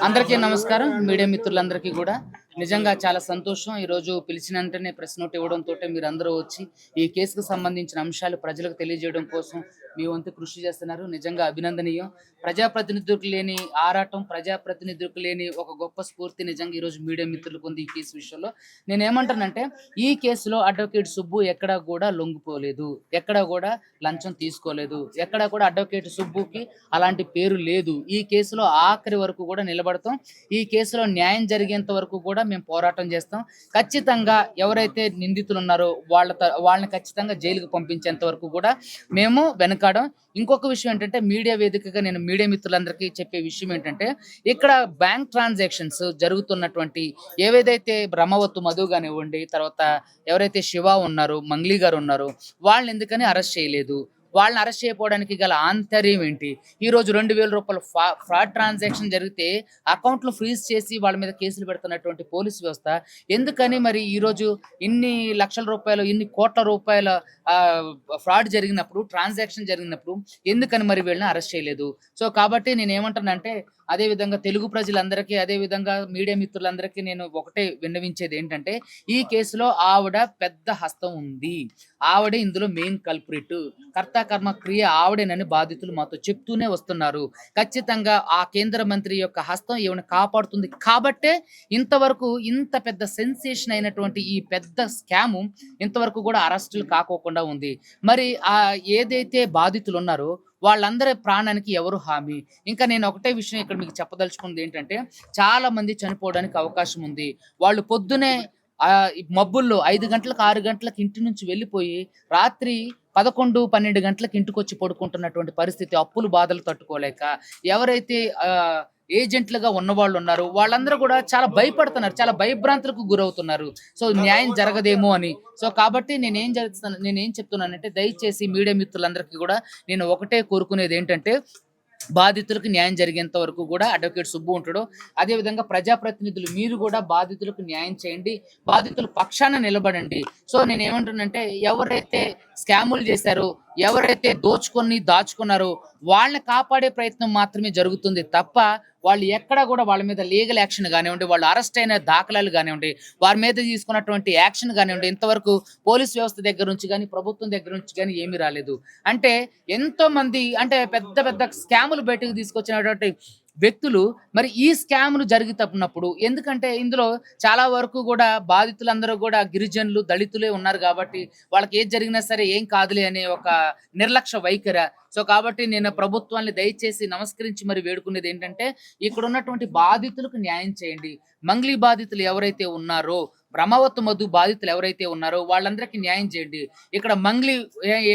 అందరికీ నమస్కారం. మీడియా మిత్రులందరికీ కూడా నిజంగా చాలా సంతోషం. ఈరోజు పిలిచిన వెంటనే ప్రెస్ నోట్ ఇవ్వడంతో మీరందరూ వచ్చి ఈ కేసుకు సంబంధించిన అంశాలు ప్రజలకు తెలియజేయడం కోసం మీ వంతు కృషి చేస్తున్నారు. నిజంగా అభినందనీయం. ప్రజాప్రతినిధులకు లేని ఆరాటం, ప్రజాప్రతినిధులకు లేని ఒక గొప్ప స్ఫూర్తి నిజంగా ఈరోజు మీడియా మిత్రులకు ఉంది ఈ కేసు విషయంలో. నేనేమంటానంటే ఈ కేసులో అడ్వకేట్ సుబ్బు ఎక్కడా కూడా లొంగిపోలేదు, ఎక్కడా కూడా లంచం తీసుకోలేదు, ఎక్కడా కూడా అడ్వకేట్ సుబ్బుకి అలాంటి పేరు లేదు. ఈ కేసులో ఆఖరి వరకు కూడా నిలబడతాం. ఈ కేసులో న్యాయం జరిగేంత వరకు కూడా మేము పోరాటం చేస్తాం. ఖచ్చితంగా ఎవరైతే నిందితులు ఉన్నారో వాళ్ళని ఖచ్చితంగా జైలుకు పంపించేంత వరకు కూడా మేము వెనకాడం. ఇంకొక విషయం ఏంటంటే మీడియా వేదికగా నేను మీడియా మిత్రులందరికీ చెప్పే విషయం ఏంటంటే ఇక్కడ బ్యాంక్ ట్రాన్సాక్షన్స్ జరుగుతున్నటువంటి ఏవేదైతే బ్రహ్మవత్తు మధు కానివ్వండి, తర్వాత ఎవరైతే శివ ఉన్నారో, మంగ్లీ గారు ఉన్నారో, వాళ్ళని ఎందుకని అరెస్ట్ చేయలేదు? వాళ్ళని అరెస్ట్ చేయకపోవడానికి గల ఆంతర్యం ఏంటి? ఈరోజు 2,000 రూపాయల ఫ్రాడ్ ట్రాన్సాక్షన్ జరిగితే అకౌంట్లు ఫ్రీజ్ చేసి వాళ్ళ మీద కేసులు పెడుతున్నటువంటి పోలీసు వ్యవస్థ ఎందుకని మరి ఈరోజు ఇన్ని లక్షల రూపాయలు, ఇన్ని కోట్ల రూపాయల ఫ్రాడ్ జరిగినప్పుడు, ట్రాన్సాక్షన్ జరిగినప్పుడు ఎందుకని మరి వీళ్ళని అరెస్ట్ చేయలేదు? సో కాబట్టి నేను ఏమంటానంటే అదేవిధంగా తెలుగు ప్రజలందరికీ, అదేవిధంగా మీడియా మిత్రులందరికీ నేను ఒకటే విన్నవించేది ఏంటంటే ఈ కేసులో ఆవిడ పెద్ద హస్తం ఉంది. ఆవిడే ఇందులో మెయిన్ కల్ప్రిట్, కర్మ క్రియ ఆవిడేనని బాధితులు మాతో చెప్తూనే వస్తున్నారు. ఖచ్చితంగా ఆ కేంద్ర మంత్రి యొక్క హస్తం ఈవిని కాపాడుతుంది కాబట్టే ఇంతవరకు ఇంత పెద్ద సెన్సేషన్ అయినటువంటి ఈ పెద్ద స్కాము ఇంతవరకు కూడా అరెస్టులు కాకోకుండా ఉంది. మరి ఏదైతే బాధితులు ఉన్నారో వాళ్ళందరి ప్రాణానికి ఎవరు హామీ? ఇంకా నేను ఒకటే విషయం ఇక్కడ మీకు చెప్పదలుచుకుంది ఏంటంటే చాలా మంది చనిపోవడానికి అవకాశం ఉంది. వాళ్ళు పొద్దునే మబ్బుల్లో 5 గంటలకు 6 గంటలకు ఇంటి నుంచి వెళ్ళిపోయి రాత్రి 11, 12 గంటలకు ఇంటికి వచ్చి పడుకుంటున్నటువంటి పరిస్థితి. అప్పులు బాధలు తట్టుకోలేక ఎవరైతే ఏజెంట్లుగా ఉన్నవాళ్ళు ఉన్నారు వాళ్ళందరూ కూడా చాలా భయపడుతున్నారు, చాలా భయభ్రాంతులకు గురవుతున్నారు. సో న్యాయం జరగదేమో అని. సో కాబట్టి నేనేం చెప్తున్నానంటే దయచేసి మీడియా మిత్రులందరికీ కూడా నేను ఒకటే కోరుకునేది ఏంటంటే బాధితులకు న్యాయం జరిగేంత వరకు కూడా అడ్వకేట్ సుబ్బు ఉంటాడు. అదేవిధంగా ప్రజాప్రతినిధులు మీరు కూడా బాధితులకు న్యాయం చేయండి, బాధితుల పక్షాన నిలబడండి. సో నేను ఏమంటున్నానంటే ఎవరైతే స్కాములు చేశారో, ఎవరైతే దాచుకున్నారో వాళ్ళని కాపాడే ప్రయత్నం మాత్రమే జరుగుతుంది తప్ప వాళ్ళు ఎక్కడా కూడా వాళ్ళ మీద లీగల్ యాక్షన్ కానివ్వండి, వాళ్ళు అరెస్ట్ అయిన దాఖలాలు కానివ్వండి, వారి మీద తీసుకున్నటువంటి యాక్షన్ కానివ్వండి, ఇంతవరకు పోలీస్ వ్యవస్థ దగ్గర నుంచి కానీ ప్రభుత్వం దగ్గర నుంచి కానీ ఏమీ రాలేదు. అంటే ఎంతో మంది అంటే పెద్ద పెద్ద స్కాములు బయటకు తీసుకొచ్చినటువంటి వ్యక్తులు మరి ఈ స్కామ్లు తప్పినప్పుడు, ఎందుకంటే ఇందులో చాలా వరకు కూడా బాధితులందరూ కూడా గిరిజనులు, దళితులే ఉన్నారు కాబట్టి వాళ్ళకి ఏది జరిగినా సరే ఏం కాదులే అనే ఒక నిర్లక్ష్య వైఖరి. సో కాబట్టి నేను ప్రభుత్వాన్ని దయచేసి నమస్కరించి మరి వేడుకునేది ఏంటంటే ఇక్కడ ఉన్నటువంటి బాధితులకు న్యాయం చేయండి. మంగ్లీ బాధితులు ఎవరైతే ఉన్నారో, బ్రహ్మవత్తు మధు బాధితులు ఎవరైతే ఉన్నారో వాళ్ళందరికీ న్యాయం చేయండి.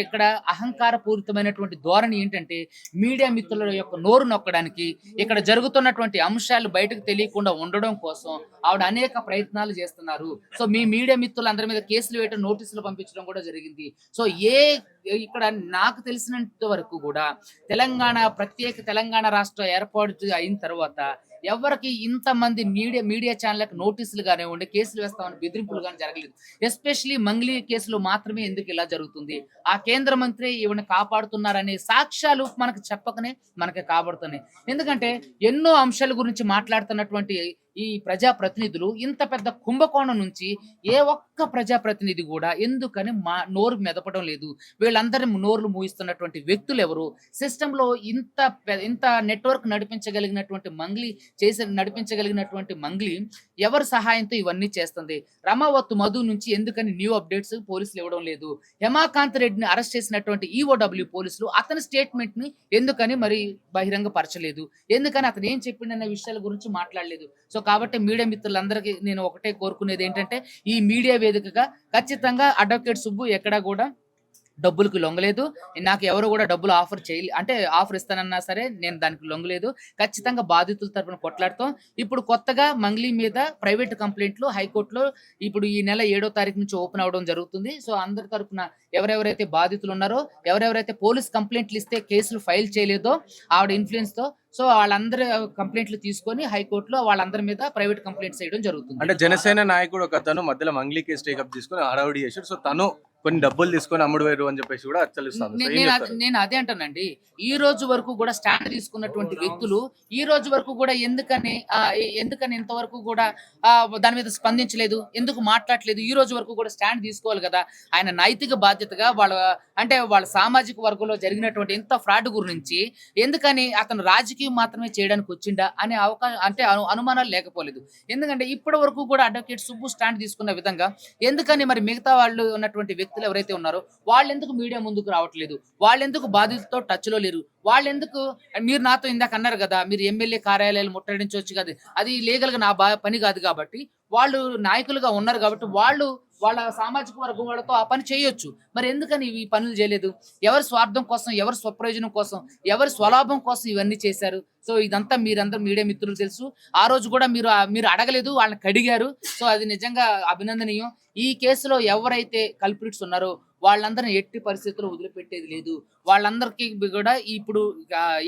ఇక్కడ అహంకార పూరితమైనటువంటి ధోరణి ఏంటంటే మీడియా మిత్రుల యొక్క నోరు నొక్కడానికి, ఇక్కడ జరుగుతున్నటువంటి అంశాలు బయటకు తెలియకుండా ఉండడం కోసం ఆవిడ అనేక ప్రయత్నాలు చేస్తున్నారు. సో మీ మీడియా మిత్రులందరి మీద కేసులు వేయడం, నోటీసులు పంపించడం కూడా జరిగింది. సో ఇక్కడ నాకు తెలిసినంత వరకు కూడా ప్రత్యేక తెలంగాణ రాష్ట్ర ఏర్పాటు అయిన తర్వాత ఎవరికి ఇంతమంది మీడియా ఛానళ్ళకి నోటీసులు కానివ్వండి, కేసులు వేస్తామని బెదిరింపులు కానీ జరగలేదు. ఎస్పెషలీ మంగ్లీ కేసులో మాత్రమే ఎందుకు ఇలా జరుగుతుంది? ఆ కేంద్ర మంత్రి ఈవిని కాపాడుతున్నారనే సాక్ష్యాలు మనకు చెప్పకనే మనకి కాబడుతున్నాయి. ఎందుకంటే ఎన్నో అంశాల గురించి మాట్లాడుతున్నటువంటి ఈ ప్రజాప్రతినిధులు ఇంత పెద్ద కుంభకోణం నుంచి ఏ ఒక్క ప్రజాప్రతినిధి కూడా ఎందుకని నోరు మెదపడం లేదు? వీళ్ళందరినీ నోర్లు మూయిస్తున్నటువంటి వ్యక్తులు ఎవరు? సిస్టంలో ఇంత నెట్వర్క్ నడిపించగలిగినటువంటి మంగ్లీ ఎవరి సహాయంతో ఇవన్నీ చేస్తుంది? రమావత్తు మధు నుంచి ఎందుకని న్యూ అప్డేట్స్ పోలీసులు ఇవ్వడం లేదు? హేమాకాంత్ రెడ్డిని అరెస్ట్ చేసినటువంటి ఈఓడబ్ల్యూ పోలీసులు అతని స్టేట్మెంట్ ని ఎందుకని మరి బహిరంగ పరచలేదు? ఎందుకని అతను ఏం చెప్పిండన్న విషయాల గురించి మాట్లాడలేదు? సో కాబట్టి మీడియా మిత్రులందరికీ నేను ఒకటే కోరుకునేది ఏంటంటే ఈ మీడియా వేదికగా ఖచ్చితంగా అడ్వకేట్ సుబ్బు ఎక్కడా కూడా డబ్బులకు లొంగలేదు. నాకు ఎవరు కూడా డబ్బులు ఆఫర్ ఇస్తానన్నా సరే నేను దానికి లొంగలేదు. ఖచ్చితంగా బాధితుల తరపున కొట్లాడతాం. ఇప్పుడు కొత్తగా మంగ్లీ మీద ప్రైవేట్ కంప్లైంట్లు హైకోర్టులో ఇప్పుడు ఈ నెల 7వ తారీఖు నుంచి ఓపెన్ అవడం జరుగుతుంది. సో అందరి తరపున ఎవరెవరైతే బాధితులు ఉన్నారో, ఎవరెవరైతే పోలీస్ కంప్లైంట్లు ఇస్తే కేసులు ఫైల్ చేయలేదో ఆవిడ ఇన్ఫ్లుయెన్స్ తో, సో వాళ్ళందరూ కంప్లైంట్లు తీసుకొని హైకోర్టులో వాళ్ళందరి మీద ప్రైవేట్ కంప్లైంట్స్ చేయడం జరుగుతుంది. అంటే జనసేన నాయకుడు ఒక తను మధ్యలో మంగ్లీ కేసు టేకప్ తీసుకొని హడావుడి చేశాడు. సో తను కొన్ని డబ్బులు తీసుకొని అమ్ముడు వేరు అని చెప్పేసి కూడా అచ్చలిస్తాను. సో ఏం చెప్తారు? నేను అదే అంటానండి. ఈ రోజు వరకు కూడా స్టాండ్ తీసుకున్నటువంటి వ్యక్తులు ఈ రోజు వరకు కూడా ఎందుకని ఇంతవరకు కూడా దాని మీద స్పందించలేదు, ఎందుకు మాట్లాడలేదు? ఈ రోజు వరకు కూడా స్టాండ్ తీసుకోవాలి కదా. ఆయన నైతిక బాధ్యతగా వాళ్ళ సామాజిక వర్గంలో జరిగినటువంటి ఇంత ఫ్రాడ్ గురించి ఎందుకని అతను రాజకీయం మాత్రమే చేయడానికి వచ్చిండా అనే అనుమానాలు లేకపోలేదు. ఎందుకంటే ఇప్పటి వరకు కూడా అడ్వకేట్ సుబ్బు స్టాండ్ తీసుకున్న విధంగా ఎందుకని మరి మిగతా వాళ్ళు ఉన్నటువంటి వ్యక్తులు ఎవరైతే ఉన్నారో వాళ్ళెందుకు మీడియా ముందుకు రావట్లేదు? వాళ్ళెందుకు బాధితులతో టచ్ లో లేరు? వాళ్ళెందుకు మీరు నాతో ఇందాక అన్నారు కదా, మీరు ఎమ్మెల్యే కార్యాలయాలు ముట్టడించవచ్చు కదా, అది లీగల్ గా నా పని కాదు కాబట్టి వాళ్ళు నాయకులుగా ఉన్నారు కాబట్టి వాళ్ళ సామాజిక వర్గం వాళ్ళతో ఆ పని చేయొచ్చు. మరి ఎందుకని ఈ పనులు చేయలేదు? ఎవరి స్వార్థం కోసం, ఎవరి స్వప్రయోజనం కోసం, ఎవరి స్వలాభం కోసం ఇవన్నీ చేశారు. సో ఇదంతా మీరందరూ మీడియా మిత్రులు తెలుసు. ఆ రోజు కూడా మీరు అడగలేదు, వాళ్ళని కడిగారు. సో అది నిజంగా అభినందనీయం. ఈ కేసులో ఎవరైతే కల్ప్రిట్స్ ఉన్నారో వాళ్ళందరిని ఎట్టి పరిస్థితుల్లో వదిలిపెట్టేది లేదు. వాళ్ళందరికీ కూడా ఇప్పుడు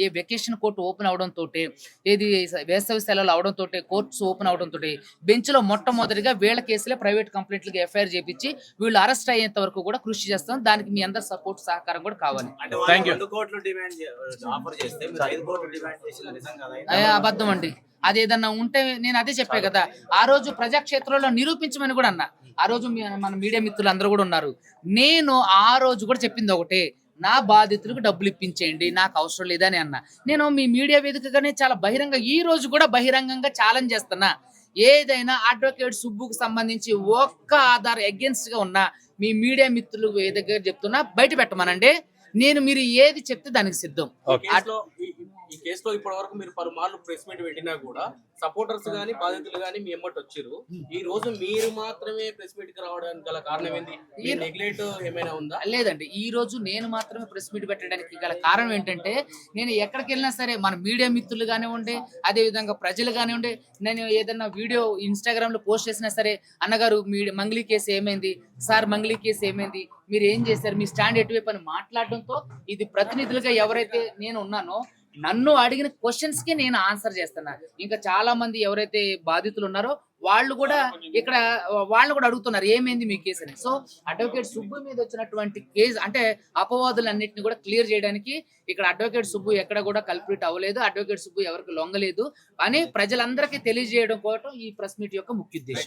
ఏ వెకేషన్ కోర్టు ఓపెన్ అవడం తోటే, ఏది వేసవి సెలవులు అవడం తోటే, కోర్ట్స్ ఓపెన్ అవడం తోటే బెంచ్ లో మొట్టమొదటిగా వీళ్ళ కేసులే ప్రైవేట్ కంప్లైంట్లుగా ఎఫ్ఐఆర్ చేపించి వీళ్ళు అరెస్ట్ అయ్యేంత వరకు కూడా కృషి చేస్తాం. దానికి మీ అందరి సపోర్ట్ సహకారం కూడా కావాలి. Thank you. అబద్ధం అండి. అదేదన్నా ఉంటే నేను అదే చెప్పే కదా, ఆ రోజు ప్రజాక్షేత్రంలో నిరూపించమని కూడా అన్నా. ఆ రోజు మన మీడియా మిత్రులు అందరూ కూడా ఉన్నారు. నేను ఆ రోజు కూడా చెప్పింది ఒకటే, నా బాధితులకు డబ్బులు ఇప్పించేయండి, నాకు అవసరం లేదని అన్నా. నేను మీ మీడియా వేదికగానే చాలా ఈ రోజు కూడా బహిరంగంగా ఛాలెంజ్ చేస్తున్నా. ఏదైనా అడ్వకేట్ సుబ్బుకు సంబంధించి ఒక్క ఆధార్ అగేన్స్ట్ గా ఉన్నా మీ మీడియా మిత్రులు దగ్గర చెప్తున్నా బయట పెట్టమనండి. మీరు ఏది చెప్తే దానికి సిద్ధం. ఈ కేసులో ఇప్పటి వరకు మీరు పలుమార్లు ప్రెస్ మీట్ పెట్టినా కూడా సపోర్టర్స్ గానీ బాధితులు గానీ మీ ఎమ్మటి వచ్చారు. ఈ రోజు మీరు మాత్రమే ప్రెస్ మీట్ కి రావడానికి గల కారణం ఏంది? నెగ్లెక్ట్ ఏమైనా ఉందా? లేదండి, ఈ రోజు నేను మాత్రమే ప్రెస్ మీట్ పెట్టడానికి గల కారణం ఏంటంటే, నేను ఎక్కడికి వెళ్ళినా సరే మన మీడియా మిత్రులు కానివ్వండి, అదే విధంగా ప్రజలు కానివ్వండి, నేను ఏదైనా వీడియో ఇన్స్టాగ్రామ్ లో పోస్ట్ చేసినా సరే, అన్నగారు మంగ్లీ కేసు ఏమైంది సార్, మంగ్లీ కేసు ఏమైంది, మీరు ఏం చేశారు, మీ స్టాండ్ ఎటువైపు అని మాట్లాడడంతో ఇది ప్రతినిధులుగా ఎవరైతే నేను ఉన్నానో నన్ను అడిగిన క్వశ్చన్స్ కి నేను ఆన్సర్ చేస్తున్నా. ఇంకా చాలా మంది ఎవరైతే బాధితులు ఉన్నారో వాళ్ళు కూడా అడుగుతున్నారు ఏమైంది మీ కేసు అని. సో అడ్వకేట్ సుబ్బు మీద వచ్చినటువంటి కేసు అంటే అపవాదులన్నింటినీ కూడా క్లియర్ చేయడానికి ఇక్కడ అడ్వకేట్ సుబ్బు ఎక్కడ కూడా కల్ప్రిట్ అవ్వలేదు, అడ్వకేట్ సుబ్బు ఎవరికి లొంగలేదు అని ప్రజలందరికీ తెలియజేయడం కోసం ఈ ప్రెస్ మీట్ యొక్క ముఖ్య ఉద్దేశం.